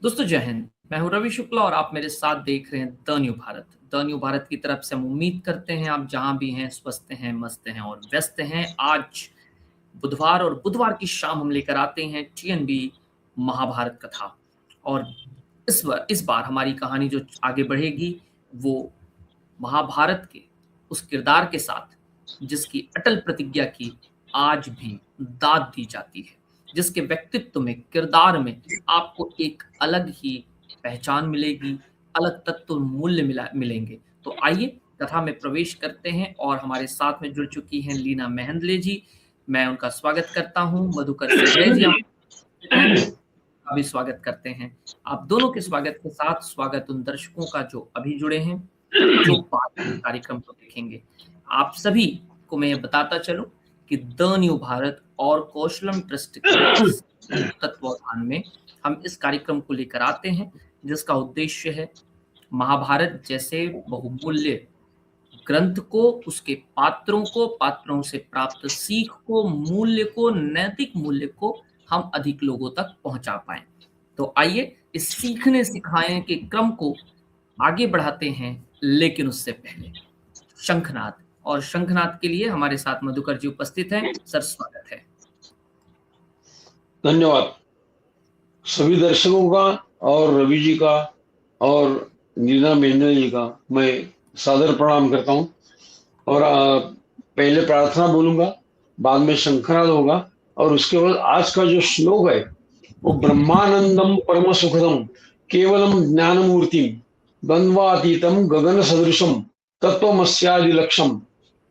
दोस्तों जय हिंद। मैं हूं रवि शुक्ला और आप मेरे साथ देख रहे हैं the new Bharat. The new Bharat की तरफ से हम उम्मीद करते हैं आप जहां भी हैं स्वस्थ हैं, मस्त हैं और व्यस्त हैं। आज बुधवार और बुधवार की शाम हम लेकर आते हैं टीएनबी महाभारत कथा। और इस बार हमारी कहानी जो आगे बढ़ेगी वो महाभारत के उस किरदार के साथ जिसकी अटल प्रतिज्ञा की आज भी दाद दी जाती है, जिसके व्यक्तित्व में, किरदार में आपको एक अलग ही पहचान मिलेगी, अलग तत्व मूल्य मिलेंगे। तो आइए कथा में प्रवेश करते हैं और हमारे साथ में जुड़ चुकी हैं लीना मेहंदले जी। मैं उनका स्वागत करता हूं। मधुकर सिंह जी का भी स्वागत करते हैं। आप दोनों के स्वागत के साथ स्वागत उन दर्शकों का जो अभी जुड़े हैं, जो बाद में कार्यक्रम को देखेंगे। आप सभी को मैं ये बताता चलूं कि द न्यू भारत और कौशलम ट्रस्ट के तत्वावधान में हम इस कार्यक्रम को लेकर आते हैं, जिसका उद्देश्य है महाभारत जैसे बहुमूल्य ग्रंथ को, उसके पात्रों को, पात्रों से प्राप्त सीख को, मूल्य को, नैतिक मूल्य को हम अधिक लोगों तक पहुंचा पाए। तो आइए इस सीखने सिखाने के क्रम को आगे बढ़ाते हैं, लेकिन उससे पहले शंखनाद, और शंखनाद के लिए हमारे साथ मधुकर जी उपस्थित हैं। सर स्वागत है। धन्यवाद सभी दर्शकों का और रवि जी का और नीना मेहंदल जी का मैं सादर प्रणाम करता हूं। और पहले प्रार्थना बोलूंगा, बाद में शंखनाद होगा और उसके बाद आज का जो श्लोक है वो ब्रह्मानंदम परम सुखदम केवलम ज्ञानमूर्ति द्वंद्वातीतम गगन सदृशम तत्वमस्यादिलक्षम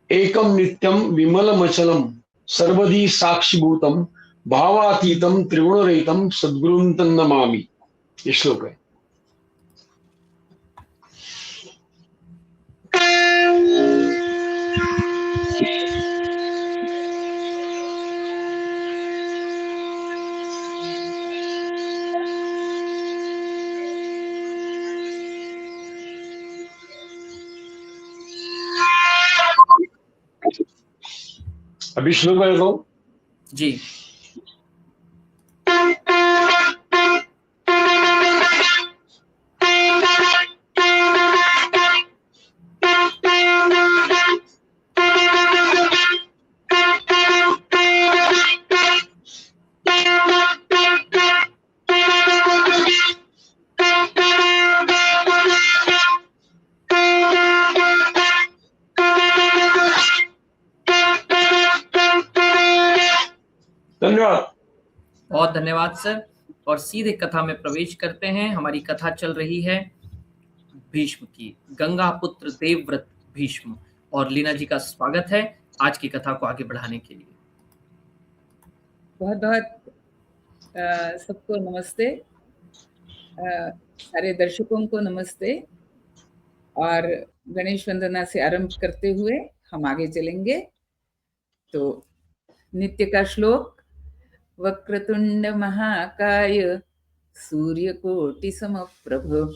एकम नित्यम विमलमचलम सर्वधी साक्षिभूतम भावातीतम त्रिगुणरहितम सद्गुरुं तन्नमामि। ये श्लोक है। अभी श्लोक है तो जी। धन्यवाद। बहुत धन्यवाद सर। और सीधे कथा में प्रवेश करते हैं। हमारी कथा चल रही है भीष्म की, गंगा पुत्र देवव्रत भीष्म। और लीना जी का स्वागत है आज की कथा को आगे बढ़ाने के लिए। बहुत बहुत सबको नमस्ते, सारे दर्शकों को नमस्ते। और गणेश वंदना से आरंभ करते हुए हम आगे चलेंगे। तो नित्य का श्लोक, वक्रतुंड महाकाय सूर्यकोटि समप्रभ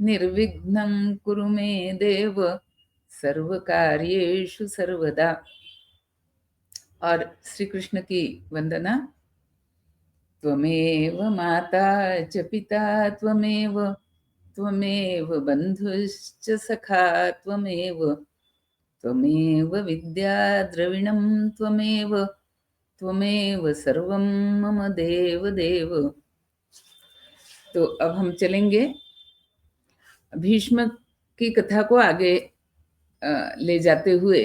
निर्विघ्नं कुरु मे देव सर्वकार्येषु सर्वदा। और श्री कृष्ण की वंदना, त्वमेव माता च पिता त्वमेव त्वमेव बन्धुश्च सखा त्वमेव त्वमेव विद्या द्रविणं त्वमेव त्वमेव सर्वं मम देव देव। तो अब हम चलेंगे भीष्म की कथा को आगे ले जाते हुए।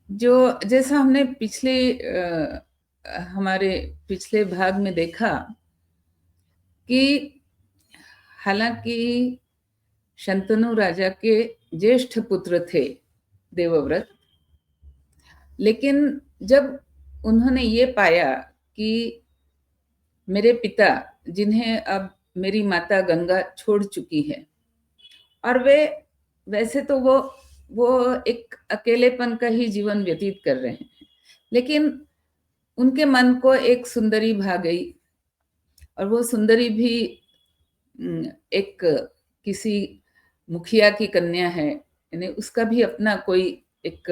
जो जैसा हमने हमारे पिछले भाग में देखा कि हालांकि शंतनु राजा के ज्येष्ठ पुत्र थे देवव्रत, लेकिन जब उन्होंने ये पाया कि मेरे पिता, जिन्हें अब मेरी माता गंगा छोड़ चुकी है, और वे वैसे तो वो एक अकेलेपन का ही जीवन व्यतीत कर रहे हैं, लेकिन उनके मन को एक सुंदरी भा गई, और वो सुंदरी भी एक किसी मुखिया की कन्या है, यानी उसका भी अपना कोई एक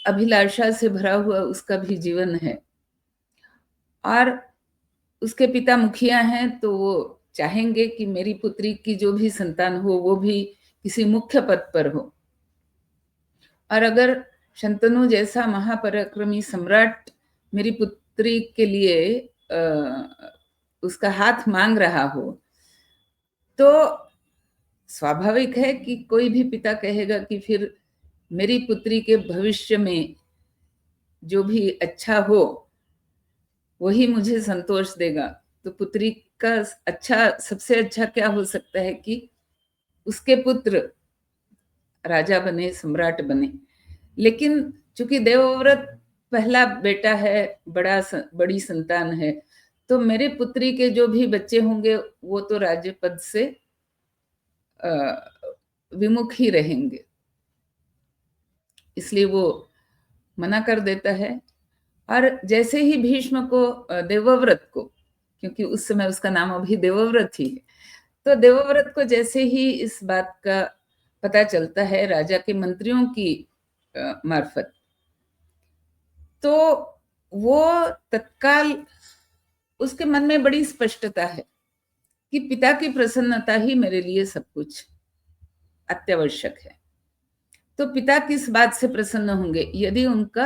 अभिलाषा से भरा हुआ उसका भी जीवन है। और उसके पिता मुखिया हैं, तो वो चाहेंगे कि मेरी पुत्री की जो भी संतान हो वो भी किसी मुख्य पद पर हो। और अगर शंतनु जैसा महापराक्रमी सम्राट मेरी पुत्री के लिए उसका हाथ मांग रहा हो, तो स्वाभाविक है कि कोई भी पिता कहेगा कि फिर मेरी पुत्री के भविष्य में जो भी अच्छा हो वही मुझे संतोष देगा। तो पुत्री का अच्छा, सबसे अच्छा क्या हो सकता है कि उसके पुत्र राजा बने, सम्राट बने। लेकिन चूंकि देवव्रत पहला बेटा है, बड़ी संतान है, तो मेरे पुत्री के जो भी बच्चे होंगे वो तो राज्य पद से विमुख ही रहेंगे, इसलिए वो मना कर देता है। और जैसे ही भीष्म को, देवव्रत को, क्योंकि उस समय उसका नाम अभी देवव्रत ही है, तो देवव्रत को जैसे ही इस बात का पता चलता है राजा के मंत्रियों की मार्फत, तो वो तत्काल, उसके मन में बड़ी स्पष्टता है कि पिता की प्रसन्नता ही मेरे लिए सब कुछ अत्यावश्यक है। तो पिता किस बात से प्रसन्न होंगे? यदि उनका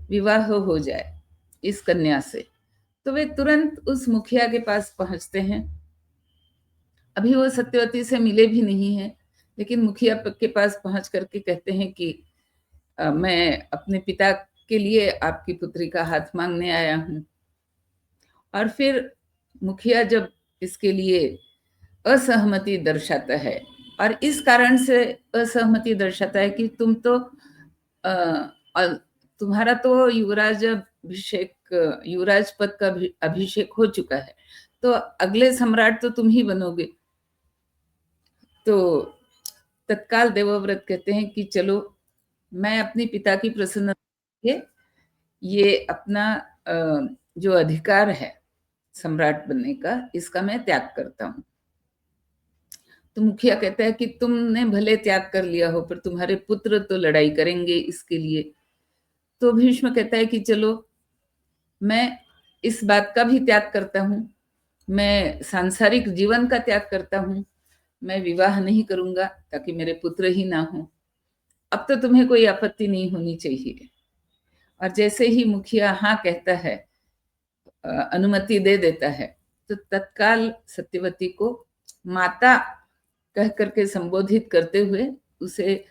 विवाह हो जाए इस कन्या से, तो वे तुरंत उस मुखिया के पास पहुंचते हैं। अभी वो सत्यवती से मिले भी नहीं हैं, लेकिन मुखिया के पास पहुंच करके कहते हैं कि मैं अपने पिता के लिए आपकी पुत्री का हाथ मांगने आया हूं। और फिर मुखिया जब इसके लिए असहमति दर्शाता है, और इस कारण से असहमति दर्शाता है कि तुम्हारा तो युवराज पद का अभिषेक हो चुका है, तो अगले सम्राट तो तुम ही बनोगे। तो तत्काल देवव्रत कहते हैं कि चलो, मैं अपनी पिता की प्रसन्नता के ये अपना जो अधिकार है सम्राट बनने का, इसका मैं त्याग करता हूं। तो मुखिया कहता है कि तुमने भले त्याग कर लिया हो, पर तुम्हारे पुत्र तो लड़ाई करेंगे इसके लिए। तो भीष्म कहता है कि चलो, मैं इस बात का भी त्याग करता हूं, मैं सांसारिक जीवन का त्याग करता हूं, मैं विवाह नहीं करूंगा ताकि मेरे पुत्र ही ना हो। अब तो तुम्हें कोई आपत्ति नहीं होनी चाहिए। और जैसे ही मुखिया हाँ कहता है, अनुमति दे देता है, तो तत्काल सत्यवती को माता कह करके संबोधित करते हुए उसे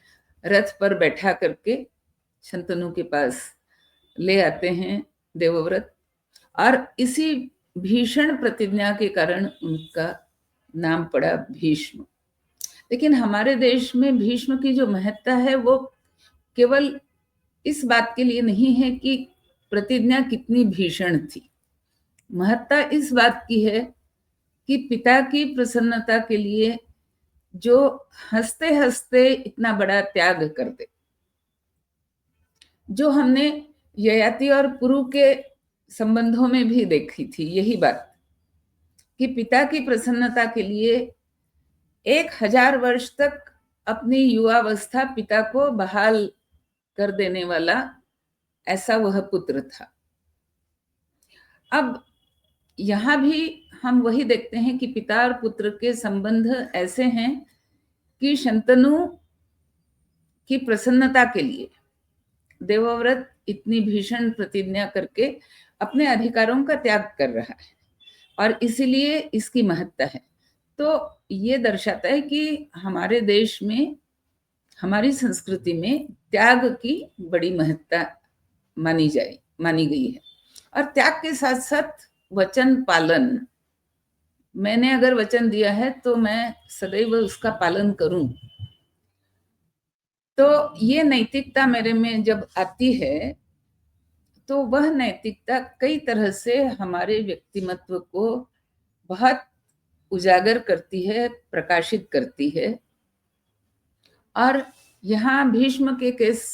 रथ पर बैठा करके शंतनु के पास ले आते हैं देवव्रत। और इसी भीषण प्रतिज्ञा के कारण उनका नाम पड़ा भीष्म। लेकिन हमारे देश में भीष्म की जो महत्ता है वो केवल इस बात के लिए नहीं है कि प्रतिज्ञा कितनी भीषण थी। महत्ता इस बात की है कि पिता की प्रसन्नता के लिए जो हंसते हंसते इतना बड़ा त्याग कर दे, जो हमने ययाति और पुरु के संबंधों में भी देखी थी यही बात, कि पिता की प्रसन्नता के लिए 1000 वर्ष तक अपनी युवावस्था पिता को बहाल कर देने वाला ऐसा वह पुत्र था। अब यहां भी हम वही देखते हैं कि पिता और पुत्र के संबंध ऐसे हैं कि शंतनु की प्रसन्नता के लिए देवव्रत इतनी भीषण प्रतिज्ञा करके अपने अधिकारों का त्याग कर रहा है, और इसीलिए इसकी महत्ता है। तो ये दर्शाता है कि हमारे देश में, हमारी संस्कृति में त्याग की बड़ी महत्ता मानी गई है। और त्याग के साथ साथ वचन पालन, मैंने अगर वचन दिया है तो मैं सदैव उसका पालन करूं। तो ये नैतिकता मेरे में जब आती है, तो वह नैतिकता कई तरह से हमारे व्यक्तिमत्व को बहुत उजागर करती है, प्रकाशित करती है। और यहाँ भीष्म के केस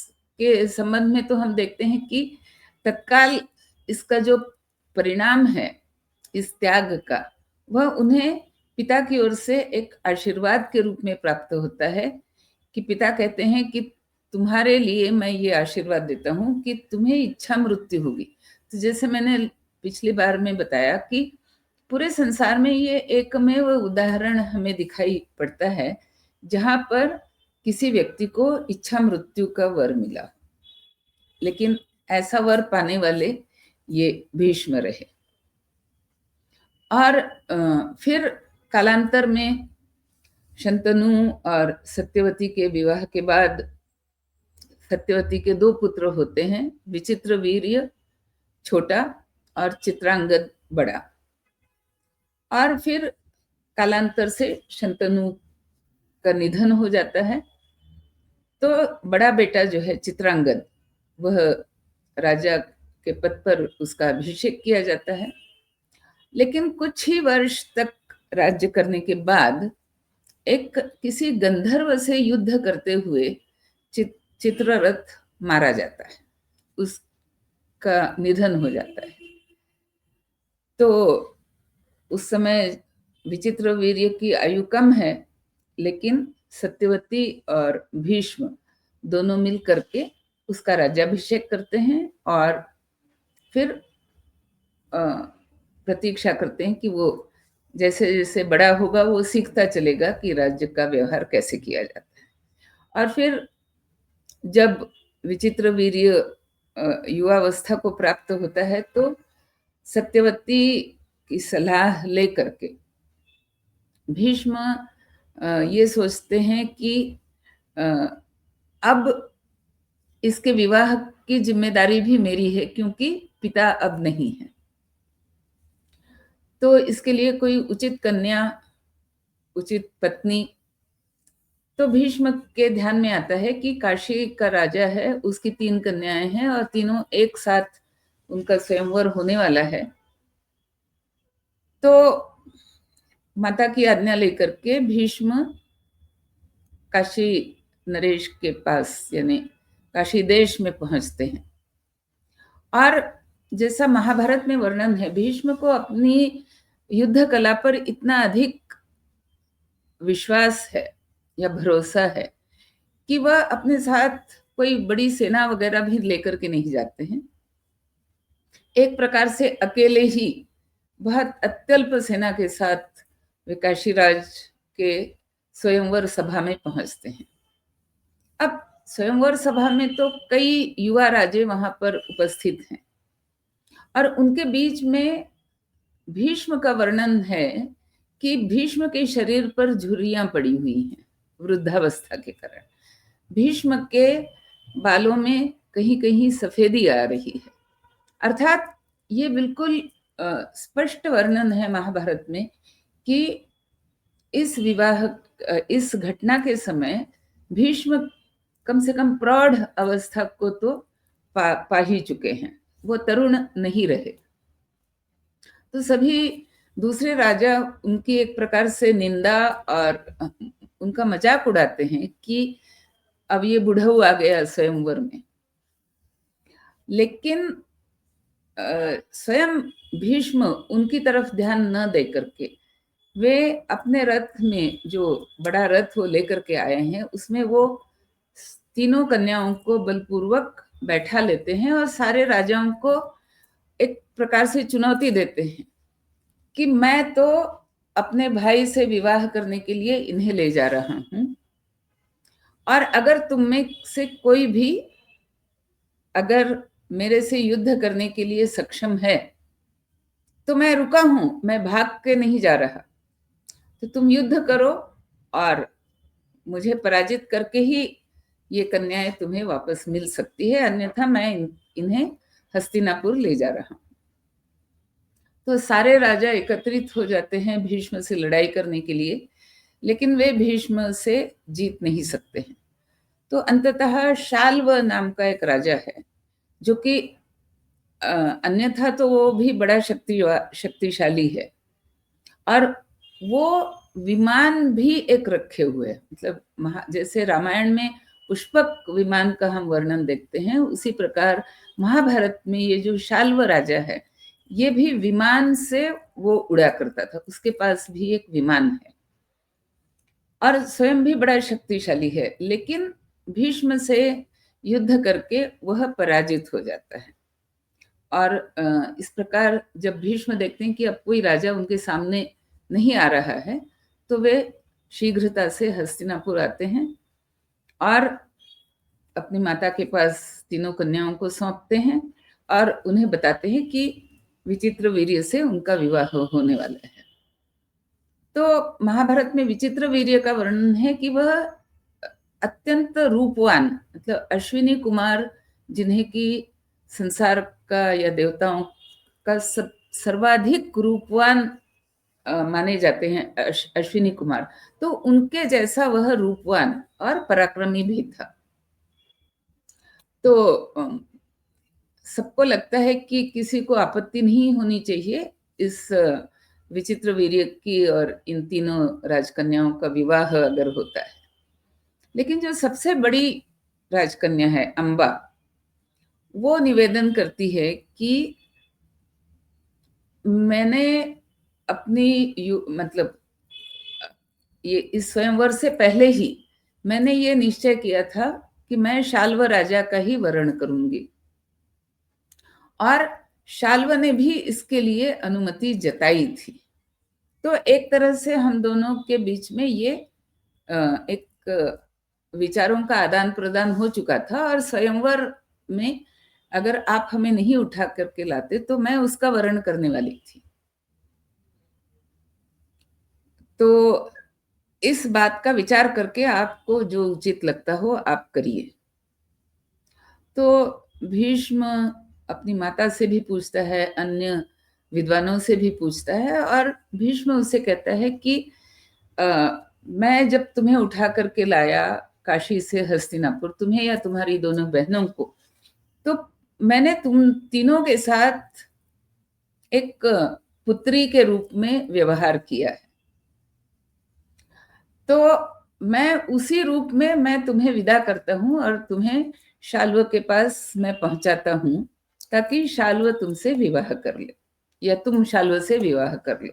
के संबंध में तो हम देखते हैं कि तत्काल इसका जो परिणाम है इस त्याग का, वह उन्हें पिता की ओर से एक आशीर्वाद के रूप में प्राप्त होता है, कि पिता कहते हैं कि तुम्हारे लिए मैं ये आशीर्वाद देता हूं कि तुम्हें इच्छा मृत्यु होगी। तो जैसे मैंने पिछली बार में बताया कि पूरे संसार में ये एकमेव उदाहरण हमें दिखाई पड़ता है जहां पर किसी व्यक्ति को इच्छा मृत्यु का वर मिला, लेकिन ऐसा वर पाने वाले ये भीष्म रहे। और फिर कालांतर में शंतनु और सत्यवती के विवाह के बाद सत्यवती के 2 पुत्र होते हैं, विचित्रवीर्य छोटा और चित्रांगद बड़ा। और फिर कालांतर से शंतनु का निधन हो जाता है, तो बड़ा बेटा जो है चित्रांगद, वह राजा के पद पर उसका अभिषेक किया जाता है। लेकिन कुछ ही वर्ष तक राज्य करने के बाद एक किसी गंधर्व से युद्ध करते हुए चित्ररथ मारा जाता है, उसका निधन हो जाता है। तो उस समय विचित्रवीर्य की आयु कम है, लेकिन सत्यवती और भीष्म दोनों मिल करके उसका राज्याभिषेक करते हैं और फिर प्रतीक्षा करते हैं कि वो जैसे जैसे बड़ा होगा वो सीखता चलेगा कि राज्य का व्यवहार कैसे किया जाता है। और फिर जब विचित्रवीर्य युवावस्था को प्राप्त होता है तो सत्यवती की सलाह ले करके भीष्म ये सोचते हैं कि अब इसके विवाह की जिम्मेदारी भी मेरी है, क्योंकि पिता अब नहीं है। तो इसके लिए कोई उचित कन्या, उचित पत्नी। तो भीष्म के ध्यान में आता है कि काशी का राजा है, उसकी 3 कन्याएं हैं और तीनों एक साथ उनका स्वयंवर होने वाला है। तो माता की आज्ञा लेकर के भीष्म काशी नरेश के पास यानी काशी देश में पहुंचते हैं। और जैसा महाभारत में वर्णन है, भीष्म को अपनी युद्ध कला पर इतना अधिक विश्वास है या भरोसा है कि वह अपने साथ कोई बड़ी सेना वगैरह भी लेकर के नहीं जाते हैं। एक प्रकार से अकेले ही बहुत अत्यल्प सेना के साथ वे काशीराज के स्वयंवर सभा में पहुंचते हैं। अब स्वयंवर सभा में तो कई युवा राजे वहां पर उपस्थित हैं और उनके बीच में भीष्म का वर्णन है कि भीष्म के शरीर पर झुर्रियां पड़ी हुई हैं वृद्धावस्था के कारण। भीष्म के बालों में कहीं कहीं सफेदी आ रही है। अर्थात ये बिल्कुल स्पष्ट वर्णन है महाभारत में कि इस घटना के समय भीष्म कम से कम प्रौढ़ अवस्था को तो पा ही चुके हैं, वो तरुण नहीं रहे। तो सभी दूसरे राजा उनकी एक प्रकार से निंदा और उनका मजाक उड़ाते हैं कि अब ये बुढ़ऊ आ गया स्वयंवर में। लेकिन स्वयं भीष्म उनकी तरफ ध्यान न दे करके वे अपने रथ में, जो बड़ा रथ वो लेकर के आए हैं, उसमें वो तीनों कन्याओं को बलपूर्वक बैठा लेते हैं और सारे राजाओं को एक प्रकार से चुनौती देते हैं कि मैं तो अपने भाई से विवाह करने के लिए इन्हें ले जा रहा हूं, और अगर तुम में से कोई भी अगर मेरे से युद्ध करने के लिए सक्षम है तो मैं रुका हूं, मैं भाग के नहीं जा रहा। तो तुम युद्ध करो और मुझे पराजित करके ही ये कन्याएं तुम्हें वापस मिल सकती है, अन्यथा मैं इन्हें हस्तिनापुर ले जा रहा हूं। तो सारे राजा एकत्रित हो जाते हैं भीष्म से लड़ाई करने के लिए, लेकिन वे भीष्म से जीत नहीं सकते हैं। तो अंततः शाल्व नाम का एक राजा है, जो कि अन्यथा तो वो भी बड़ा शक्तिशाली है, और वो विमान भी एक रखे हुए, मतलब जैसे रामायण में पुष्पक विमान का हम वर्णन देखते हैं, उसी प्रकार महाभारत में ये जो शाल्व राजा है, ये भी विमान से वो उड़ा करता था। उसके पास भी एक विमान है और स्वयं भी बड़ा शक्तिशाली है, लेकिन भीष्म से युद्ध करके वह पराजित हो जाता है। और इस प्रकार जब भीष्म देखते हैं कि अब कोई राजा उनके सामने नहीं आ रहा है, तो वे शीघ्रता से हस्तिनापुर आते हैं और अपनी माता के पास तीनों कन्याओं को सौंपते हैं और उन्हें बताते हैं कि विचित्रवीर्य से उनका विवाह होने वाला है। तो महाभारत में विचित्रवीर्य का वर्णन है कि वह अत्यंत रूपवान, मतलब अश्विनी कुमार, जिन्हें कि संसार का या देवताओं का सर्वाधिक रूपवान माने जाते हैं अश्विनी कुमार, तो उनके जैसा वह रूपवान और पराक्रमी भी था। तो सबको लगता है कि किसी को आपत्ति नहीं होनी चाहिए इस विचित्रवीर्य की और इन तीनों राजकन्याओं का विवाह अगर होता है। लेकिन जो सबसे बड़ी राजकन्या है अंबा, वो निवेदन करती है कि मैंने अपनी मतलब ये इस स्वयंवर से पहले ही मैंने ये निश्चय किया था कि मैं शाल्व राजा का ही वरण करूंगी, और शाल्व ने भी इसके लिए अनुमति जताई थी। तो एक तरह से हम दोनों के बीच में ये एक विचारों का आदान प्रदान हो चुका था, और स्वयंवर में अगर आप हमें नहीं उठा करके लाते तो मैं उसका वरण करने वाली थी। तो इस बात का विचार करके आपको जो उचित लगता हो आप करिए। तो भीष्म अपनी माता से भी पूछता है, अन्य विद्वानों से भी पूछता है, और भीष्म उससे कहता है कि मैं जब तुम्हें उठा करके लाया काशी से हस्तिनापुर, तुम्हें या तुम्हारी दोनों बहनों को, तो मैंने तुम तीनों के साथ एक पुत्री के रूप में व्यवहार किया है। तो मैं उसी रूप में मैं तुम्हें विदा करता हूं और तुम्हें शाल्व के पास मैं पहुंचाता हूं, ताकि शाल्व तुमसे विवाह कर ले या तुम शाल्व से विवाह कर लो।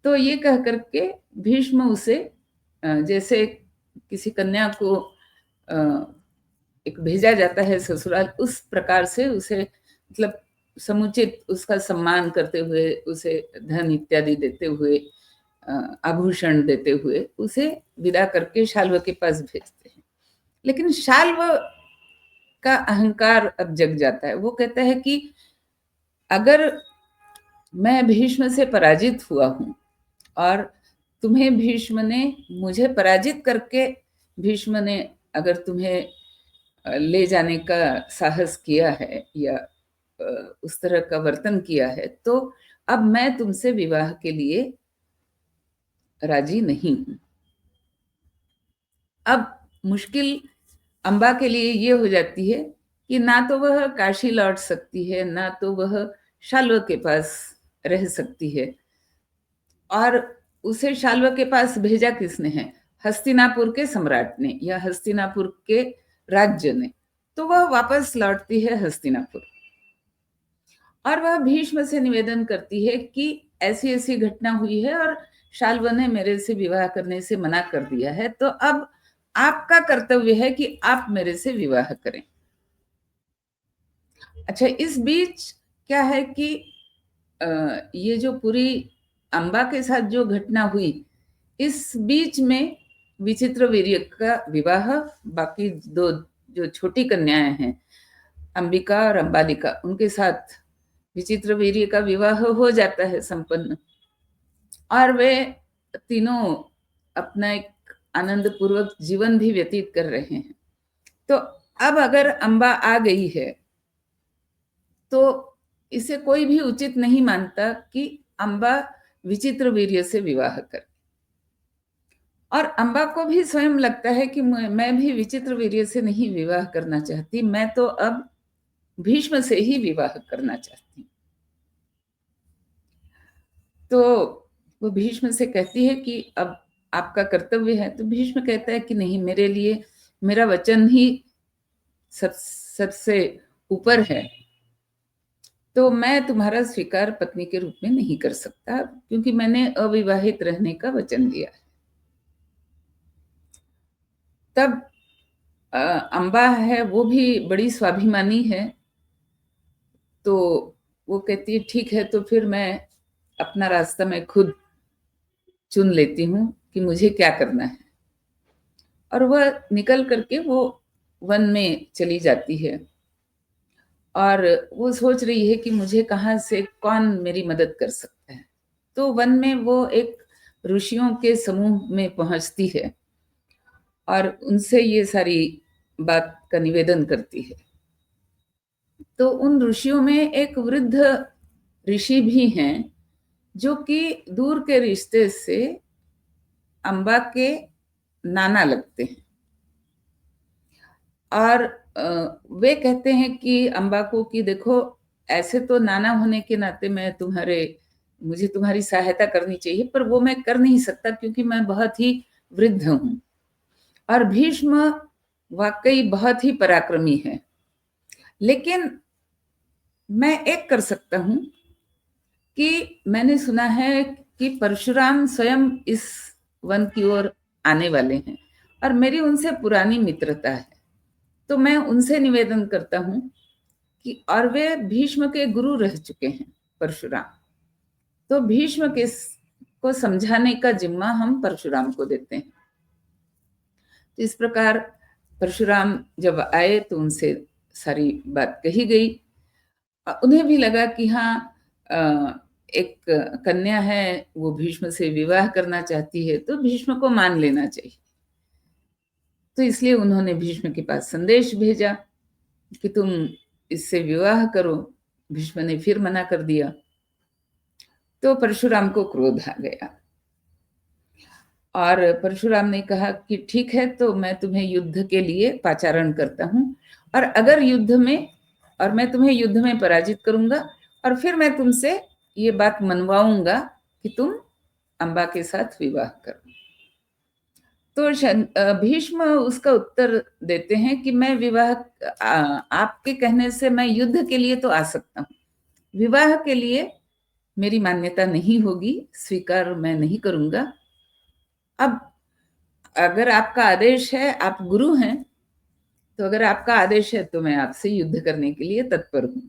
तो ये कह करके भीष्म उसे जैसे किसी कन्या को एक भेजा जाता है ससुराल, उस प्रकार से उसे मतलब समुचित उसका सम्मान करते हुए, उसे धन इत्यादि देते हुए, आभूषण देते हुए उसे विदा करके शाल्व के पास भेजते हैं। लेकिन शाल्व का अहंकार अब जग जाता है। वो कहता है कि अगर मैं भीष्म से पराजित हुआ हूं और तुम्हें भीष्म ने मुझे पराजित करके भीष्म ने अगर तुम्हें ले जाने का साहस किया है या उस तरह का वर्तन किया है, तो अब मैं तुमसे विवाह के लिए राजी नहीं हूं। अब मुश्किल अंबा के लिए ये हो जाती है कि ना तो वह काशी लौट सकती है, ना तो वह शाल्व के पास रह सकती है। और उसे शाल्व के पास भेजा किसने है? हस्तिनापुर के सम्राट ने या हस्तिनापुर के राज्य ने। तो वह वापस लौटती है हस्तिनापुर और वह भीष्म से निवेदन करती है कि ऐसी ऐसी घटना हुई है और शाल्व ने मेरे से विवाह करने से मना कर दिया है, तो अब आपका कर्तव्य है कि आप मेरे से विवाह करें। अच्छा, इस बीच क्या है कि ये जो पूरी अंबा के साथ जो घटना हुई, इस बीच में विचित्रवीर्य का विवाह बाकी दो जो छोटी कन्याएं हैं, अंबिका और अंबालिका, उनके साथ विचित्रवीर्य का विवाह हो जाता है संपन्न, और वे तीनों अपना एक आनंद पूर्वक जीवन भी व्यतीत कर रहे हैं। तो अब अगर अंबा आ गई है तो इसे कोई भी उचित नहीं मानता कि अंबा विचित्रवीर्य से विवाह करे, और अंबा को भी स्वयं लगता है कि मैं भी विचित्रवीर्य से नहीं विवाह करना चाहती, मैं तो अब भीष्म से ही विवाह करना चाहती। तो वो भीष्म से कहती है कि अब आपका कर्तव्य है। तो भीष्म कहता है कि नहीं, मेरे लिए मेरा वचन ही सबसे ऊपर है, तो मैं तुम्हारा स्वीकार पत्नी के रूप में नहीं कर सकता, क्योंकि मैंने अविवाहित रहने का वचन दिया है। तब अंबा है वो भी बड़ी स्वाभिमानी है, तो वो कहती है ठीक है, तो फिर मैं अपना रास्ता मैं खुद चुन लेती हूँ कि मुझे क्या करना है। और वह निकल करके वो वन में चली जाती है और वो सोच रही है कि मुझे कहाँ से कौन मेरी मदद कर सकता है। तो वन में वो एक ऋषियों के समूह में पहुंचती है और उनसे ये सारी बात का निवेदन करती है। तो उन ऋषियों में एक वृद्ध ऋषि भी हैं जो कि दूर के रिश्ते से अम्बा के नाना लगते हैं। और वे कहते हैं कि अम्बा को कि देखो, ऐसे तो नाना होने के नाते मुझे तुम्हारी सहायता करनी चाहिए, पर वो मैं कर नहीं सकता क्योंकि मैं बहुत ही वृद्ध हूँ। और भीष्म वाकई बहुत ही पराक्रमी है, लेकिन मैं एक कर सकता हूँ कि मैंने सुना है कि परशुराम स्वयं इस वन की ओर आने वाले हैं और मेरी उनसे पुरानी मित्रता है। तो मैं उनसे निवेदन करता हूँ कि, और वे भीष्म के गुरु रह चुके हैं परशुराम, तो भीष्म को समझाने का जिम्मा हम परशुराम को देते हैं। तो इस प्रकार परशुराम जब आए तो उनसे सारी बात कही गई। उन्हें भी लगा कि हाँ, एक कन्या है, वो भीष्म से विवाह करना चाहती है, तो भीष्म को मान लेना चाहिए। तो इसलिए उन्होंने भीष्म के पास संदेश भेजा कि तुम इससे विवाह करो। भीष्म ने फिर मना कर दिया। तो परशुराम को क्रोध आ गया और परशुराम ने कहा कि ठीक है, तो मैं तुम्हें युद्ध के लिए पाचारण करता हूँ, और अगर मैं तुम्हें युद्ध में पराजित करूंगा और फिर मैं तुमसे ये बात मनवाऊंगा कि तुम अम्बा के साथ विवाह करो। तो भीष्म उसका उत्तर देते हैं कि मैं आपके कहने से मैं युद्ध के लिए तो आ सकता हूँ, विवाह के लिए मेरी मान्यता नहीं होगी, स्वीकार मैं नहीं करूंगा। अब अगर आपका आदेश है, आप गुरु हैं, तो अगर आपका आदेश है तो मैं आपसे युद्ध करने के लिए तत्पर हूं।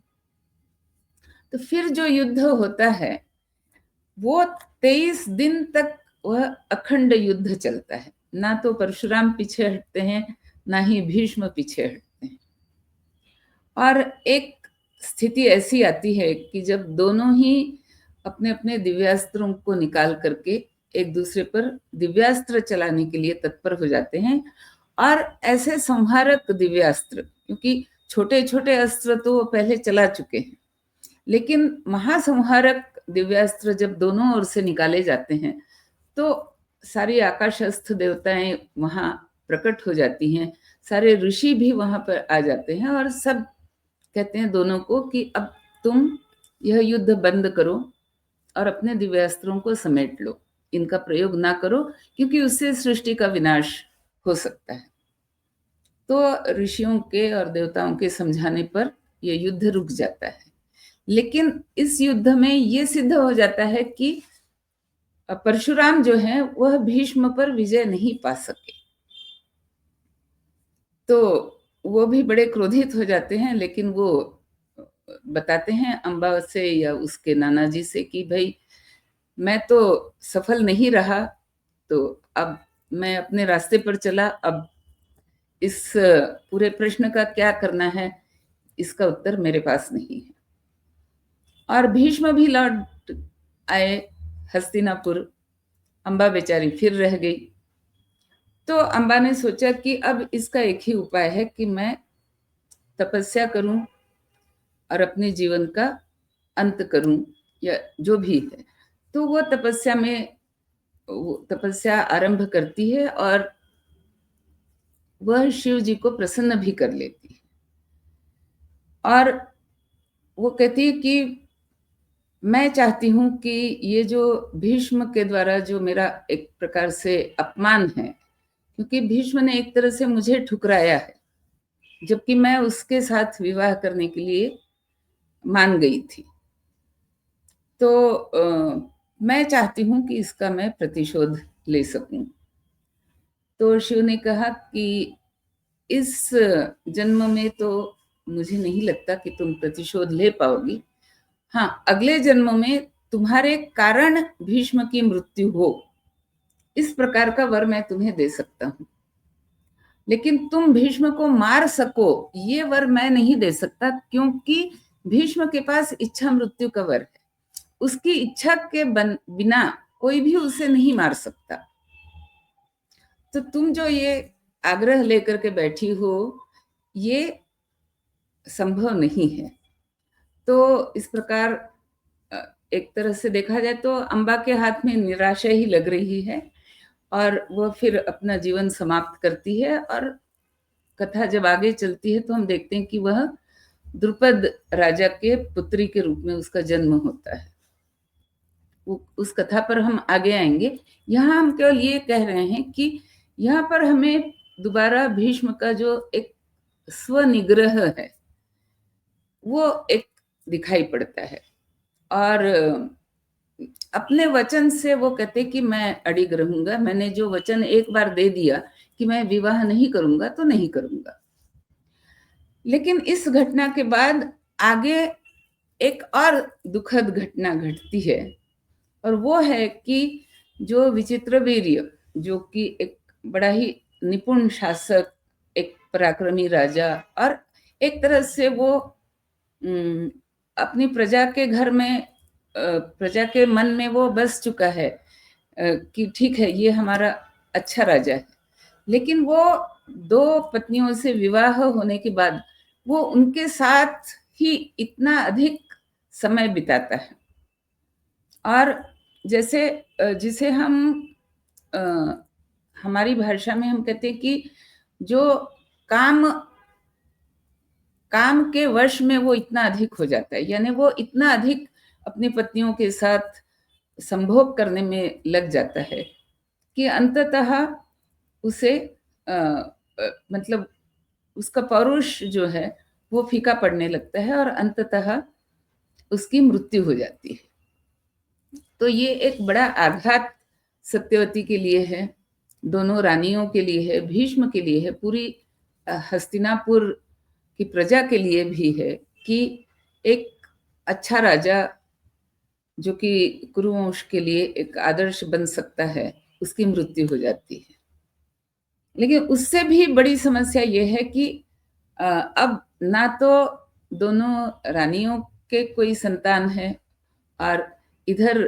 तो फिर जो युद्ध होता है वो 23 दिन तक वह अखंड युद्ध चलता है। ना तो परशुराम पीछे हटते हैं, ना ही भीष्म पीछे हटते हैं। और एक स्थिति ऐसी आती है कि जब दोनों ही अपने अपने दिव्यास्त्रों को निकाल करके एक दूसरे पर दिव्यास्त्र चलाने के लिए तत्पर हो जाते हैं। और ऐसे संहारक दिव्यास्त्र, क्योंकि छोटे छोटे अस्त्र तो वो पहले चला चुके हैं, लेकिन महासंहारक दिव्यास्त्र जब दोनों ओर से निकाले जाते हैं तो सारी आकाशस्थ देवताएं वहां प्रकट हो जाती हैं, सारे ऋषि भी वहां पर आ जाते हैं और सब कहते हैं दोनों को कि अब तुम यह युद्ध बंद करो और अपने दिव्यास्त्रों को समेट लो, इनका प्रयोग ना करो, क्योंकि उससे सृष्टि का विनाश हो सकता है। तो ऋषियों के और देवताओं के समझाने पर यह युद्ध रुक जाता है। लेकिन इस युद्ध में यह सिद्ध हो जाता है कि परशुराम जो है वह भीष्म पर विजय नहीं पा सके। तो वो भी बड़े क्रोधित हो जाते हैं, लेकिन वो बताते हैं अम्बा से या उसके नाना जी से कि भाई मैं तो सफल नहीं रहा, तो अब मैं अपने रास्ते पर चला, अब इस पूरे प्रश्न का क्या करना है इसका उत्तर मेरे पास नहीं है। और भीष्म भी लौट आए हस्तिनापुर, अम्बा बेचारी फिर रह गई। तो अम्बा ने सोचा कि अब इसका एक ही उपाय है कि मैं तपस्या करूं और अपने जीवन का अंत करूं, या जो भी है। तो वो तपस्या आरंभ करती है और वह शिव जी को प्रसन्न भी कर लेती है। और वो कहती है कि मैं चाहती हूं कि ये जो भीष्म के द्वारा जो मेरा एक प्रकार से अपमान है, क्योंकि भीष्म ने एक तरह से मुझे ठुकराया है, जबकि मैं उसके साथ विवाह करने के लिए मान गई थी। तो मैं चाहती हूं कि इसका मैं प्रतिशोध ले सकूं। तो शिव ने कहा कि इस जन्म में तो मुझे नहीं लगता कि तुम प्रतिशोध ले पाओगी। हाँ, अगले जन्म में तुम्हारे कारण भीष्म की मृत्यु हो, इस प्रकार का वर मैं तुम्हें दे सकता हूं। लेकिन तुम भीष्म को मार सको, ये वर मैं नहीं दे सकता, क्योंकि भीष्म के पास इच्छा मृत्यु का वर है। उसकी इच्छा के बिना कोई भी उसे नहीं मार सकता। तो तुम जो ये आग्रह लेकर के बैठी हो, ये संभव नहीं है। तो इस प्रकार एक तरह से देखा जाए तो अम्बा के हाथ में निराशा ही लग रही है, और वह फिर अपना जीवन समाप्त करती है। और कथा जब आगे चलती है तो हम देखते हैं कि वह द्रुपद राजा के पुत्री के रूप में उसका जन्म होता है। उस कथा पर हम आगे आएंगे। यहाँ हम केवल ये कह रहे हैं कि यहाँ पर हमें दोबारा भीष्म का जो एक स्वनिग्रह है वो एक दिखाई पड़ता है, और अपने वचन से वो कहते कि मैं अडिग रहूंगा, मैंने जो वचन एक बार दे दिया कि मैं विवाह नहीं करूंगा तो नहीं करूंगा। लेकिन इस घटना के बाद आगे एक और दुखद घटना घटती है, और वो है कि जो विचित्रवीर्य, जो कि एक बड़ा ही निपुण शासक, एक पराक्रमी राजा, और एक तरह से वो अपनी प्रजा के घर में, प्रजा के मन में वो बस चुका है कि ठीक है, ये हमारा अच्छा राजा है। लेकिन वो 2 पत्नियों से विवाह होने के बाद वो उनके साथ ही इतना अधिक समय बिताता है, और जैसे जिसे हम हमारी भाषा में हम कहते हैं कि जो काम के वश में वो इतना अधिक हो जाता है, यानी वो इतना अधिक अपनी पत्नियों के साथ संभोग करने में लग जाता है कि अंततः उसे मतलब उसका पौरुष जो है वो फीका पड़ने लगता है, और अंततः उसकी मृत्यु हो जाती है। तो ये एक बड़ा आघात सत्यवती के लिए है, दोनों रानियों के लिए है, भीष्म के लिए है, पूरी हस्तिनापुर की प्रजा के लिए भी है कि एक अच्छा राजा जो कि कुरुवंश के लिए एक आदर्श बन सकता है, उसकी मृत्यु हो जाती है। लेकिन उससे भी बड़ी समस्या ये है कि अब ना तो दोनों रानियों के कोई संतान है, और इधर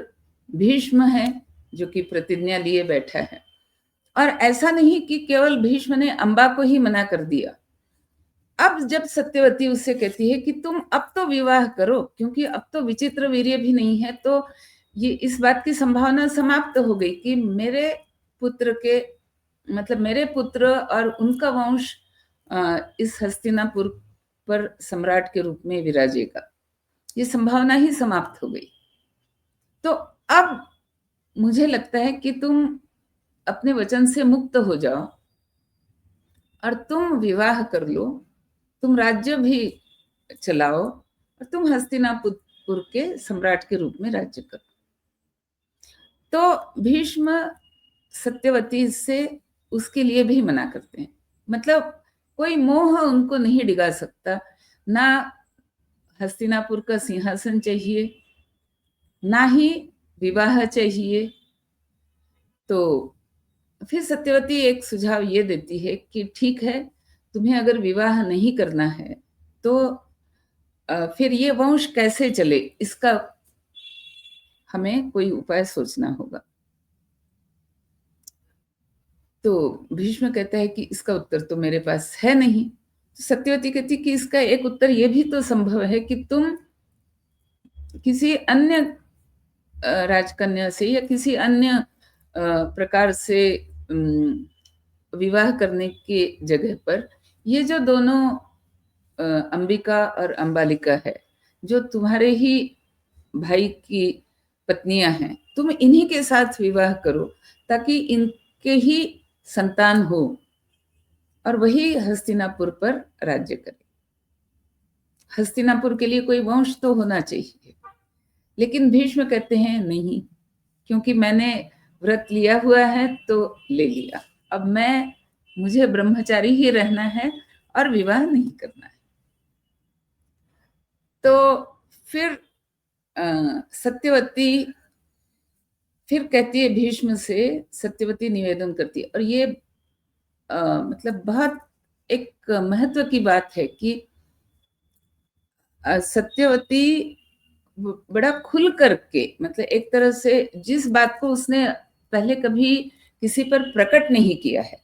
भीष्म है जो कि प्रतिज्ञा लिए बैठा है। और ऐसा नहीं कि केवल भीष्म ने अम्बा को ही मना कर दिया। अब जब सत्यवती उससे कहती है कि तुम अब तो विवाह करो, क्योंकि अब तो विचित्र वीर्य भी नहीं है, तो ये इस बात की संभावना समाप्त हो गई कि मेरे पुत्र के, मतलब मेरे पुत्र और उनका वंश इस हस्तिनापुर पर सम्राट के रूप में विराजेगा, ये संभावना ही समाप्त हो गई। तो अब मुझे लगता है कि तुम अपने वचन से मुक्त हो जाओ और तुम विवाह कर लो, तुम राज्य भी चलाओ, और तुम हस्तिनापुर के सम्राट के रूप में राज्य करो। तो भीष्म सत्यवती से उसके लिए भी मना करते हैं, मतलब कोई मोह उनको नहीं डिगा सकता, ना हस्तिनापुर का सिंहासन चाहिए, ना ही विवाह चाहिए। तो फिर सत्यवती एक सुझाव ये देती है कि ठीक है, तुम्हें अगर विवाह नहीं करना है तो फिर ये वंश कैसे चले, इसका हमें कोई उपाय सोचना होगा। तो भीष्म कहता है कि इसका उत्तर तो मेरे पास है नहीं। तो सत्यवती कहती कि इसका एक उत्तर ये भी तो संभव है कि तुम किसी अन्य राजकन्या से या किसी अन्य प्रकार से विवाह करने की जगह पर ये जो दोनों अंबिका और अंबालिका है, जो तुम्हारे ही भाई की पत्नियां हैं, तुम इन्हीं के साथ विवाह करो ताकि इनके ही संतान हो और वही हस्तिनापुर पर राज्य करे। हस्तिनापुर के लिए कोई वंश तो होना चाहिए। लेकिन भीष्म कहते हैं नहीं, क्योंकि मैंने व्रत लिया हुआ है तो ले लिया, अब मुझे ब्रह्मचारी ही रहना है और विवाह नहीं करना है। तो फिर सत्यवती फिर कहती है भीष्म से, सत्यवती निवेदन करती है, और ये मतलब बहुत एक महत्व की बात है कि सत्यवती बड़ा खुल करके, मतलब एक तरह से जिस बात को उसने पहले कभी किसी पर प्रकट नहीं किया है,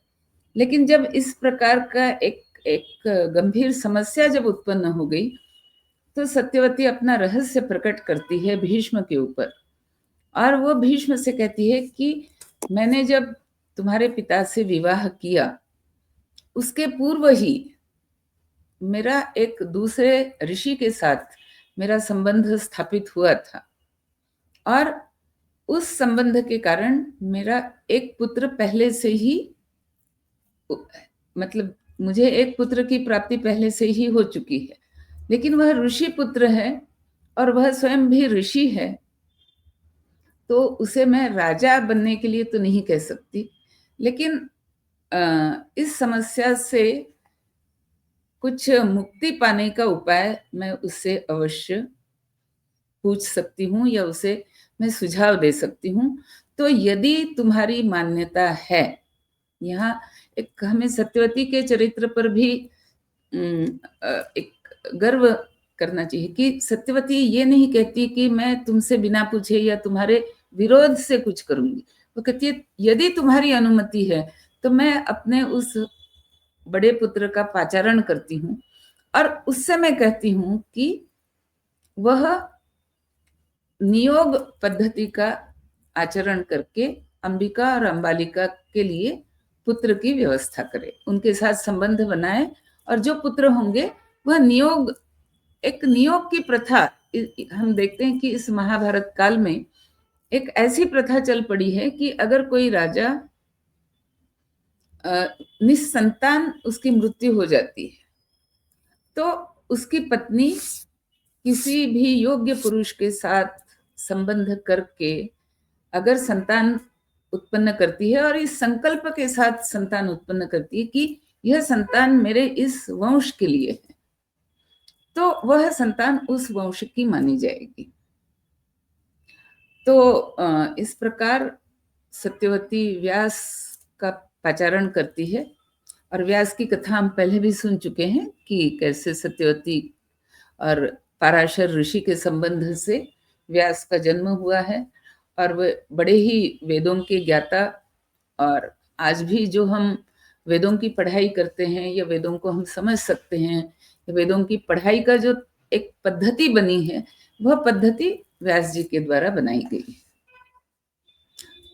लेकिन जब इस प्रकार का एक एक गंभीर समस्या जब उत्पन्न हो गई, तो सत्यवती अपना रहस्य प्रकट करती है भीष्म के ऊपर। और वो भीष्म से कहती है कि मैंने जब तुम्हारे पिता से विवाह किया, उसके पूर्व ही मेरा एक दूसरे ऋषि के साथ मेरा संबंध स्थापित हुआ था, और उस संबंध के कारण मेरा एक पुत्र पहले से ही, मतलब मुझे एक पुत्र की प्राप्ति पहले से ही हो चुकी है, लेकिन वह ऋषि पुत्र है और वह स्वयं भी ऋषि है, तो उसे मैं राजा बनने के लिए तो नहीं कह सकती, लेकिन इस समस्या से कुछ मुक्ति पाने का उपाय मैं उससे अवश्य पूछ सकती हूँ, या उसे मैं सुझाव दे सकती हूँ। तो यदि तुम्हारी मान्यता है, यहाँ एक हमें सत्यवती के चरित्र पर भी एक गर्व करना चाहिए कि सत्यवती ये नहीं कहती कि मैं तुमसे बिना पूछे या तुम्हारे विरोध से कुछ करूंगी। वो कहती है यदि तुम्हारी अनुमति है तो मैं अपने उस बड़े पुत्र का पाचारण करती हूँ, और उससे मैं कहती हूँ कि वह नियोग पद्धति का आचरण करके अंबिका और अंबालिका के लिए पुत्र की व्यवस्था करे, उनके साथ संबंध बनाए, और जो पुत्र होंगे वह नियोग, एक नियोग की प्रथा हम देखते हैं कि इस महाभारत काल में एक ऐसी प्रथा चल पड़ी है कि अगर कोई राजा निसंतान उसकी मृत्यु हो जाती है, तो उसकी पत्नी किसी भी योग्य पुरुष के साथ संबंध करके अगर संतान उत्पन्न करती है, और इस संकल्प के साथ संतान उत्पन्न करती है कि यह संतान मेरे इस वंश के लिए है, तो वह संतान उस वंश की मानी जाएगी। तो इस प्रकार सत्यवती व्यास का पाचारण करती है, और व्यास की कथा हम पहले भी सुन चुके हैं कि कैसे सत्यवती और पराशर ऋषि के संबंध से व्यास का जन्म हुआ है, और वे बड़े ही वेदों के ज्ञाता, और आज भी जो हम वेदों की पढ़ाई करते हैं या वेदों को हम समझ सकते हैं, वेदों की पढ़ाई का जो एक पद्धति बनी है, वह पद्धति व्यास जी के द्वारा बनाई गई।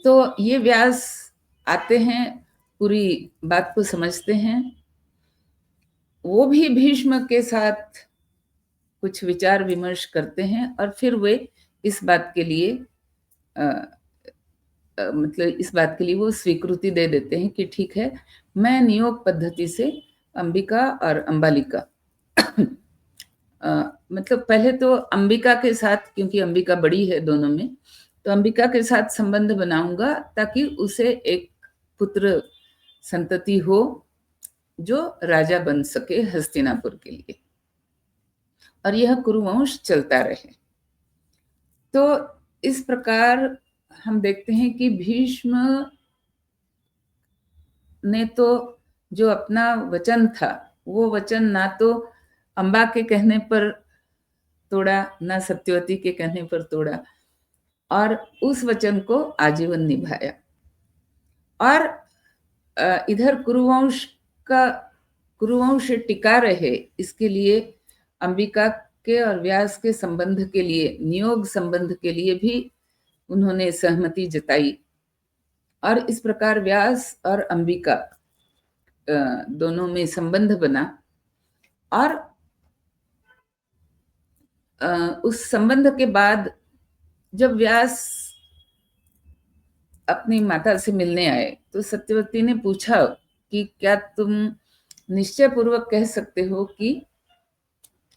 तो ये व्यास आते हैं, पूरी बात को समझते हैं, वो भी भीष्म के साथ कुछ विचार विमर्श करते हैं, और फिर वे इस बात के लिए मतलब इस बात के लिए वो स्वीकृति दे देते हैं कि ठीक है, मैं नियोग पद्धति से अंबिका और अंबालिका मतलब पहले तो अंबिका के साथ, क्योंकि अंबिका बड़ी है दोनों में, तो अंबिका के साथ संबंध बनाऊंगा ताकि उसे एक पुत्र संतति हो जो राजा बन सके हस्तिनापुर के लिए, और यह कुरुवंश चलता रहे। तो इस प्रकार हम देखते हैं कि भीष्म ने तो जो अपना वचन था, वो वचन ना तो अंबा के कहने पर तोड़ा, ना सत्यवती के कहने पर तोड़ा, और उस वचन को आजीवन निभाया। और इधर कुरुवंश टिका रहे, इसके लिए अंबिका के और व्यास के संबंध के लिए, नियोग संबंध के लिए भी उन्होंने सहमति जताई, और इस प्रकार व्यास और अंबिका दोनों में संबंध बना, और उस संबंध के बाद जब व्यास अपनी माता से मिलने आए, तो सत्यवती ने पूछा कि क्या तुम निश्चय पूर्वक कह सकते हो कि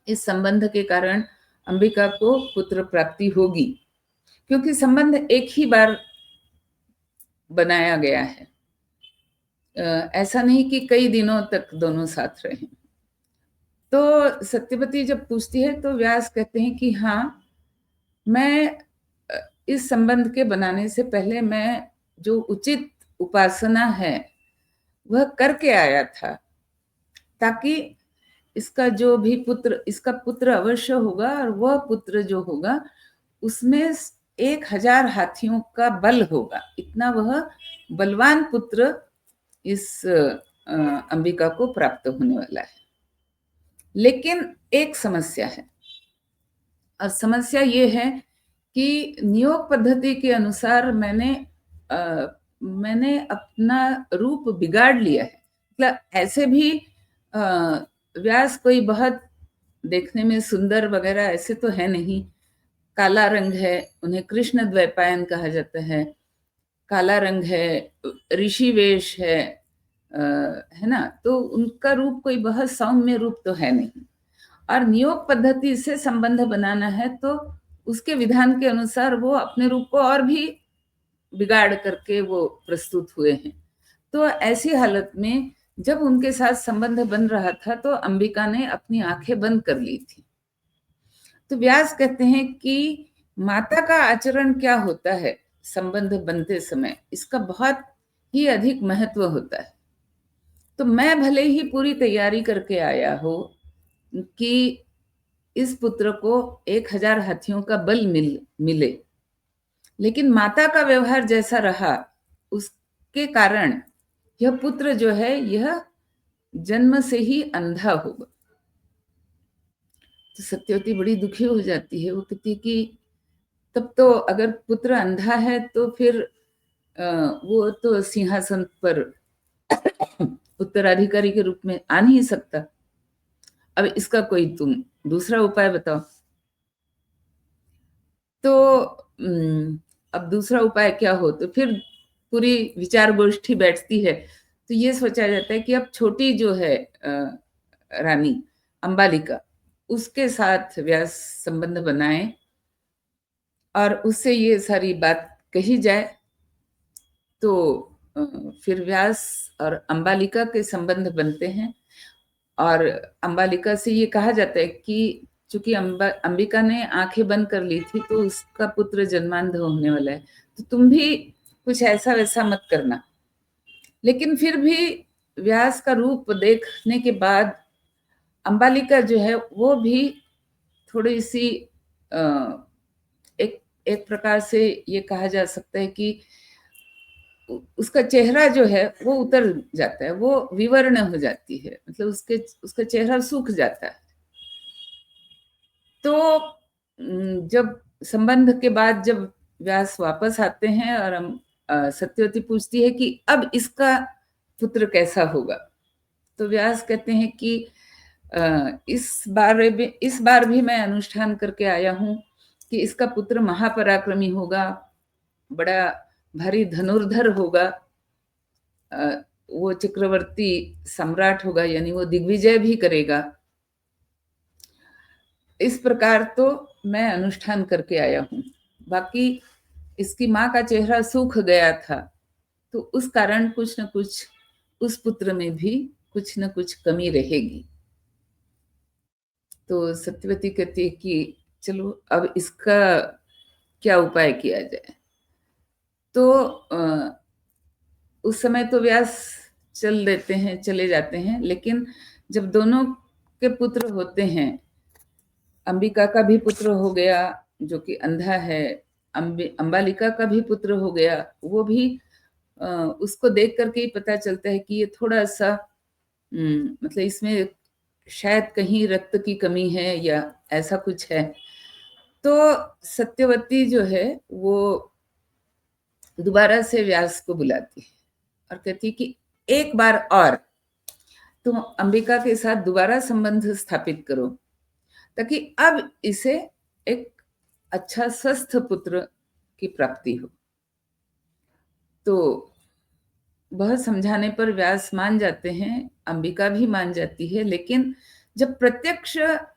इस संबंध के कारण अंबिका को पुत्र प्राप्ति होगी, क्योंकि संबंध एक ही बार बनाया गया है, ऐसा नहीं कि कई दिनों तक दोनों साथ रहे। तो सत्यवती जब पूछती है तो व्यास कहते हैं कि हाँ, मैं इस संबंध के बनाने से पहले मैं जो उचित उपासना है वह करके आया था, ताकि इसका जो भी पुत्र, इसका पुत्र अवश्य होगा, और वह पुत्र जो होगा उसमें 1000 हाथियों का बल होगा, इतना वह बलवान पुत्र इस अंबिका को प्राप्त होने वाला है। लेकिन एक समस्या है, और समस्या ये है कि नियोग पद्धति के अनुसार मैंने अपना रूप बिगाड़ लिया है। मतलब ऐसे भी व्यास कोई बहुत देखने में सुंदर वगैरह ऐसे तो है नहीं। काला रंग है, उन्हें कृष्ण द्वैपायन कहा जाता है, काला रंग है, ऋषि वेश है ना, तो उनका रूप कोई बहुत सौम्य रूप तो है नहीं। और नियोग पद्धति से संबंध बनाना है तो उसके विधान के अनुसार वो अपने रूप को और भी बिगाड़ करके वो प्रस्तुत हुए हैं। तो ऐसी हालत में जब उनके साथ संबंध बन रहा था तो अंबिका ने अपनी आंखें बंद कर ली थी। तो व्यास कहते हैं कि माता का आचरण क्या होता है संबंध बनते समय, इसका बहुत ही अधिक महत्व होता है। तो मैं भले ही पूरी तैयारी करके आया हो कि इस पुत्र को 1000 हाथियों का बल मिले, लेकिन माता का व्यवहार जैसा रहा उसके कारण यह पुत्र जो है यह जन्म से ही अंधा होगा। तो सत्यवती बड़ी दुखी हो जाती है। वो कहती है कि तब तो अगर पुत्र अंधा है तो फिर वो तो सिंहासन पर उत्तराधिकारी के रूप में आ नहीं सकता। अब इसका कोई तुम दूसरा उपाय बताओ। तो अब दूसरा उपाय क्या हो, तो फिर पूरी विचार गोष्ठी बैठती है। तो ये सोचा जाता है कि अब छोटी जो है रानी अंबालिका, उसके साथ व्यास संबंध बनाए और उससे ये सारी बात कही जाए। तो फिर व्यास और अंबालिका के संबंध बनते हैं, और अंबालिका से ये कहा जाता है कि चूंकि अंबिका ने आंखें बंद कर ली थी तो उसका पुत्र जन्मांध होने वाला है, तो तुम भी कुछ ऐसा वैसा मत करना। लेकिन फिर भी व्यास का रूप देखने के बाद अंबालिका जो है वो भी थोड़ी सी एक प्रकार से ये कहा जा सकता है कि उसका चेहरा जो है वो उतर जाता है, वो विवर्ण हो जाती है, मतलब उसका चेहरा सूख जाता है। तो जब संबंध के बाद जब व्यास वापस आते हैं और सत्यवती पूछती है कि अब इसका पुत्र कैसा होगा, तो व्यास कहते हैं कि इस बार भी मैं अनुष्ठान करके आया हूं कि इसका पुत्र महापराक्रमी होगा, बड़ा भारी धनुर्धर होगा, वो चक्रवर्ती सम्राट होगा, यानी वो दिग्विजय भी करेगा। इस प्रकार तो मैं अनुष्ठान करके आया हूं। बाकी इसकी माँ का चेहरा सूख गया था, तो उस कारण कुछ न कुछ उस पुत्र में भी कुछ न कुछ कमी रहेगी। तो सत्यवती कहती है कि चलो अब इसका क्या उपाय किया जाए। तो उस समय तो व्यास चले जाते हैं, लेकिन जब दोनों के पुत्र होते हैं, अंबिका का भी पुत्र हो गया जो कि अंधा है, अंबालिका का भी पुत्र हो गया, वो भी उसको देख करके ही पता चलता है कि ये थोड़ा सा मतलब इसमें शायद कहीं रक्त की कमी है या ऐसा कुछ है। तो सत्यवती जो है वो दोबारा से व्यास को बुलाती है और कहती कि एक बार और तुम अंबिका के साथ दोबारा संबंध स्थापित करो, ताकि अब इसे एक अच्छा स्वस्थ पुत्र की प्राप्ति हो। तो बहुत समझाने पर व्यास मान जाते हैं, अंबिका भी मान जाती है। लेकिन जब प्रत्यक्ष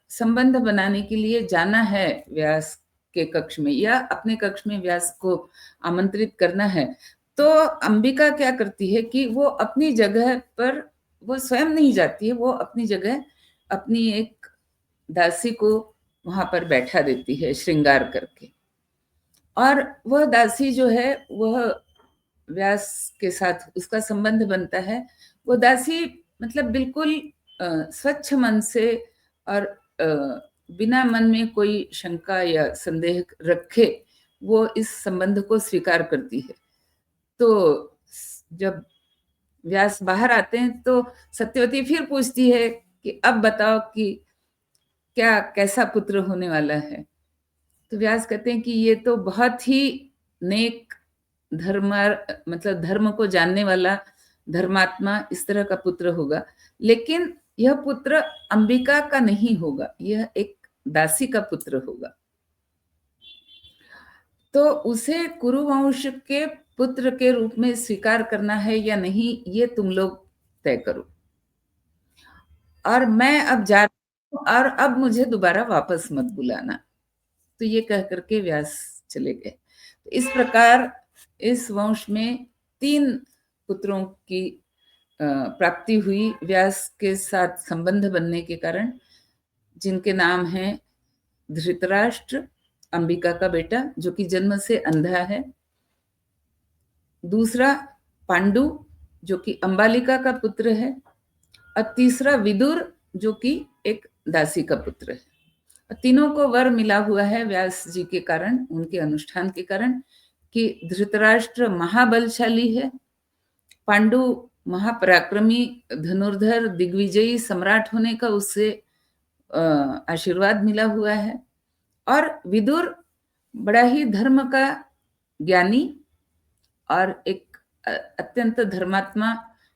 संबंध बनाने के लिए जाना है व्यास के कक्ष में या अपने कक्ष में व्यास को आमंत्रित करना है, तो अंबिका क्या करती है कि वो अपनी जगह पर वो स्वयं नहीं जाती है, वो अपनी जगह अपनी एक दासी को वहां पर बैठा देती है श्रृंगार करके, और वह दासी जो है वह व्यास के साथ उसका संबंध बनता है। वो दासी मतलब बिल्कुल स्वच्छ मन से और बिना मन में कोई शंका या संदेह रखे वो इस संबंध को स्वीकार करती है। तो जब व्यास बाहर आते हैं तो सत्यवती फिर पूछती है कि अब बताओ कि क्या कैसा पुत्र होने वाला है। तो व्यास कहते हैं कि ये तो बहुत ही नेक मतलब धर्म को जानने वाला धर्मात्मा इस तरह का पुत्र होगा, लेकिन यह पुत्र अंबिका का नहीं होगा, यह एक दासी का पुत्र होगा। तो उसे कुरुवंश के पुत्र के रूप में स्वीकार करना है या नहीं, ये तुम लोग तय करो, और मैं अब जा रहा हूं और अब मुझे दोबारा वापस मत बुलाना। तो ये कह करके व्यास चले गए। तो इस प्रकार इस वंश में 3 पुत्रों की प्राप्ति हुई व्यास के साथ संबंध बनने के कारण, जिनके नाम हैं धृतराष्ट्र, अंबिका का बेटा जो कि जन्म से अंधा है, दूसरा पांडु जो कि अंबालिका का पुत्र है, और तीसरा विदुर जो कि एक दासी का पुत्र है। तीनों को वर मिला हुआ है व्यास जी के कारण, उनके अनुष्ठान के कारण, कि धृतराष्ट्र महाबलशाली है, पांडु महापराक्रमी धनुर्धर दिग्विजयी सम्राट होने का उससे आशीर्वाद मिला हुआ है, और विदुर बड़ा ही धर्म का ज्ञानी और एक अत्यंत धर्मात्मा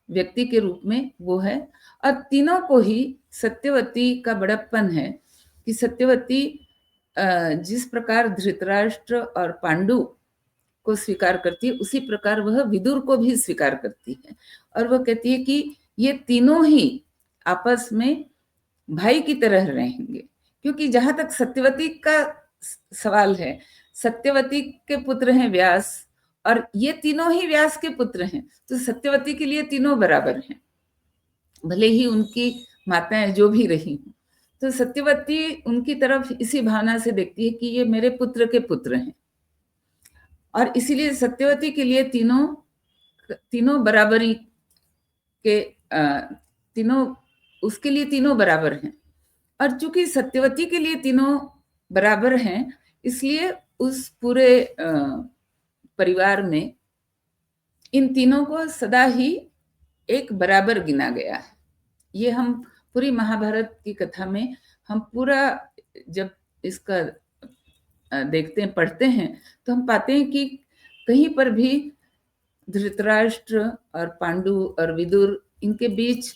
व्यक्ति के रूप में वो है। और तीनों को ही सत्यवती का बड़प्पन है कि सत्यवती जिस प्रकार धृतराष्ट्र और पांडु को स्वीकार करती है, उसी प्रकार वह विदुर को भी स्वीकार करती है, और वह कहती है कि ये तीनों ही आपस में भाई की तरह रहेंगे। क्योंकि जहां तक सत्यवती का सवाल है, सत्यवती के पुत्र हैं व्यास, और ये तीनों ही व्यास के पुत्र हैं, तो सत्यवती के लिए तीनों बराबर हैं, भले ही उनकी माताएं जो भी रही। तो सत्यवती उनकी तरफ इसी भावना से देखती है कि ये मेरे पुत्र के पुत्र हैं, और इसीलिए सत्यवती के लिए तीनों बराबरी के तीनों उसके लिए तीनों बराबर हैं। और चूंकि सत्यवती के लिए तीनों बराबर हैं, इसलिए उस पूरे परिवार में इन तीनों को सदा ही एक बराबर गिना गया है। ये हम पूरी महाभारत की कथा में हम पूरा जब इसका देखते हैं, पढ़ते हैं, तो हम पाते हैं कि कहीं पर भी धृतराष्ट्र और पांडु और विदुर, इनके बीच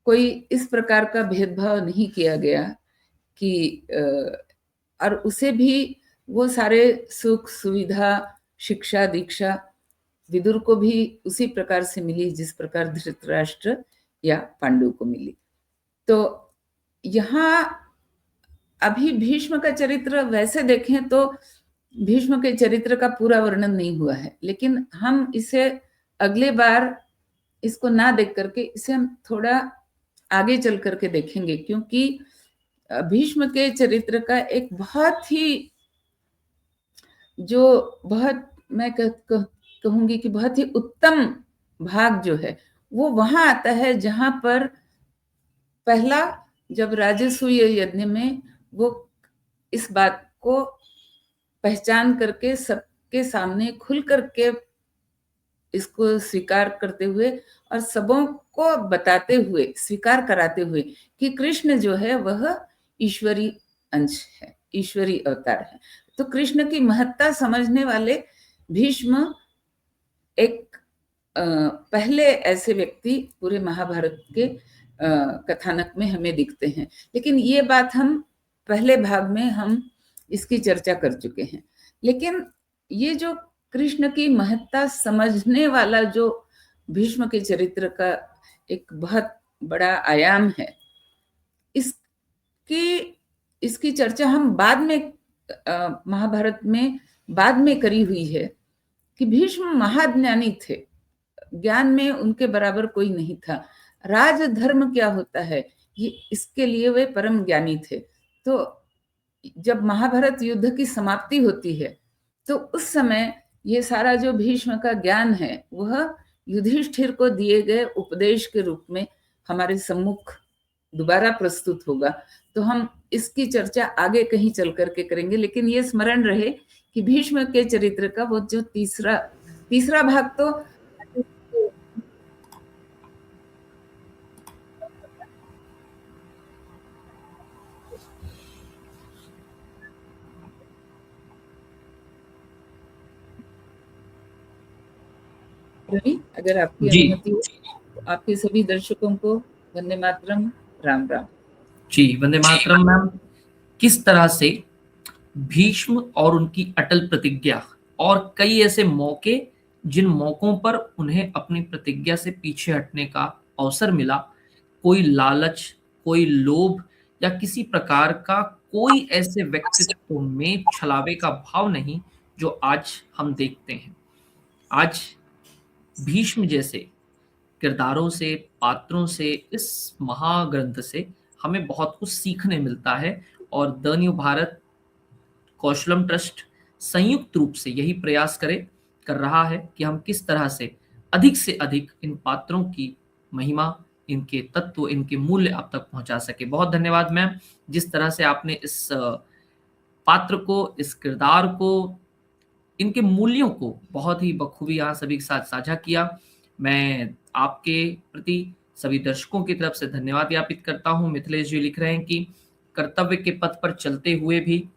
कोई इस प्रकार का भेदभाव नहीं किया गया कि और उसे भी वो सारे सुख सुविधा शिक्षा दीक्षा विदुर को भी उसी प्रकार से मिली जिस प्रकार धृतराष्ट्र या पांडु को मिली। तो यहाँ अभी भीष्म का चरित्र वैसे देखें तो भीष्म के चरित्र का पूरा वर्णन नहीं हुआ है, लेकिन हम इसे अगले बार इसको ना देख करके इसे हम थोड़ा आगे चल करके देखेंगे, क्योंकि भीष्म के चरित्र का एक बहुत ही बहुत मैं कहूंगी कि बहुत ही उत्तम भाग जो है वो वहां आता है जहां पर पहला जब राजसूय यज्ञ में वो इस बात को पहचान करके सबके सामने खुल करके इसको स्वीकार करते हुए और सबों को बताते हुए स्वीकार कराते हुए कि कृष्ण जो है वह ईश्वरी अंश है, ईश्वरी अवतार है। तो कृष्ण की महत्ता समझने वाले भीष्म एक पहले ऐसे व्यक्ति पूरे महाभारत के कथानक में हमें दिखते हैं। लेकिन ये बात हम पहले भाग में हम इसकी चर्चा कर चुके हैं। लेकिन ये जो कृष्ण की महत्ता समझने वाला जो भीष्म के चरित्र का एक बहुत बड़ा आयाम है, इसकी चर्चा हम बाद में महाभारत में बाद में करी हुई है कि भीष्म महाज्ञानी थे, ज्ञान में उनके बराबर कोई नहीं था। राजधर्म क्या होता है ये इसके लिए वे परम ज्ञानी थे। तो जब महाभारत युद्ध की समाप्ति होती है तो उस समय ये सारा जो भीष्म का ज्ञान है वह युधिष्ठिर को दिए गए उपदेश के रूप में हमारे सम्मुख दोबारा प्रस्तुत होगा। तो हम इसकी चर्चा आगे कहीं चल करके करेंगे, लेकिन ये स्मरण रहे कि भीष्म के चरित्र का वो जो तीसरा भाग तो रवि, अगर आपकी जी अनुमति हो तो आपके सभी दर्शकों को वंदे मातरम, राम राम। जी, वंदे मातरम मैम। किस तरह से भीष्म और उनकी अटल प्रतिज्ञा और कई ऐसे मौके जिन मौकों पर उन्हें अपनी प्रतिज्ञा से पीछे हटने का अवसर मिला, कोई लालच, कोई लोभ या किसी प्रकार का कोई ऐसे व्यक्तित्व में छलावे का भाव नहीं जो आज हम देखते हैं। आज भीष्म जैसे किरदारों से, पात्रों से, इस महाग्रंथ से हमें बहुत कुछ सीखने मिलता है और द न्यू भारत कौशलम ट्रस्ट संयुक्त रूप से यही प्रयास कर रहा है कि हम किस तरह से अधिक इन पात्रों की महिमा, इनके तत्व, इनके मूल्य आप तक पहुंचा सके। बहुत धन्यवाद मैम, जिस तरह से आपने इस पात्र को, इस किरदार को, इनके मूल्यों को बहुत ही बखूबी यहाँ सभी के साथ साझा किया। मैं आपके प्रति सभी दर्शकों की तरफ से धन्यवाद ज्ञापित करता हूँ। मिथिलेश जी लिख रहे हैं कि कर्तव्य के पथ पर चलते हुए भी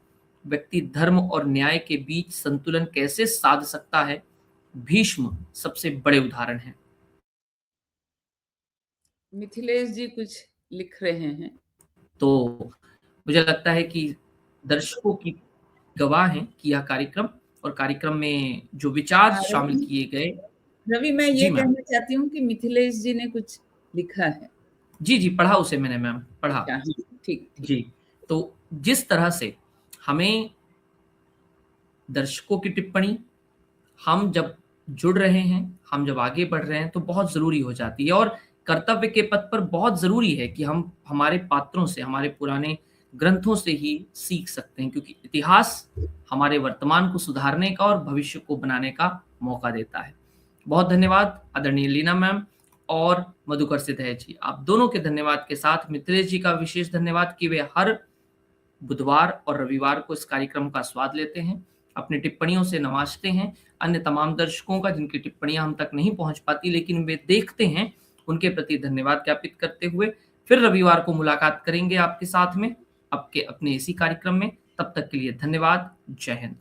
व्यक्ति धर्म और न्याय के बीच संतुलन कैसे साध सकता है, भीष्म सबसे बड़े उदाहरण हैं। मिथिलेश जी कुछ लिख रहे हैं तो मुझे लगता है कि दर्शकों की गवाह है कि यह कार्यक्रम और कार्यक्रम में जो विचार शामिल किए गए। रवि, मैं ये कहना चाहती हूँ कि मिथिलेश जी ने कुछ लिखा है। जी, पढ़ा उसे मैंने मैम, पढ़ा। ठीक। जी, तो जिस तरह से हमें दर्शकों की टिप्पणी, हम जब जुड़ रहे हैं, हम जब आगे बढ़ रहे हैं तो बहुत ज़रूरी हो जाती है और कर्तव्य के पथ पर बहुत ज़रूरी है कि हम हमारे पात्रों से, हमारे पुराने ग्रंथों से ही सीख सकते हैं, क्योंकि इतिहास हमारे वर्तमान को सुधारने का और भविष्य को बनाने का मौका देता है। बहुत धन्यवाद आदरणीय लीना मैम और मधुकर सिद्धय जी, आप दोनों के धन्यवाद के साथ मिथिलेश जी का विशेष धन्यवाद कि वे हर बुधवार और रविवार को इस कार्यक्रम का स्वाद लेते हैं, अपनी टिप्पणियों से नवाजते हैं। अन्य तमाम दर्शकों का जिनकी टिप्पणियां हम तक नहीं पहुंच पाती लेकिन वे देखते हैं, उनके प्रति धन्यवाद ज्ञापित करते हुए फिर रविवार को मुलाकात करेंगे आपके साथ में, आपके अपने इसी कार्यक्रम में। तब तक के लिए धन्यवाद। जय हिंद।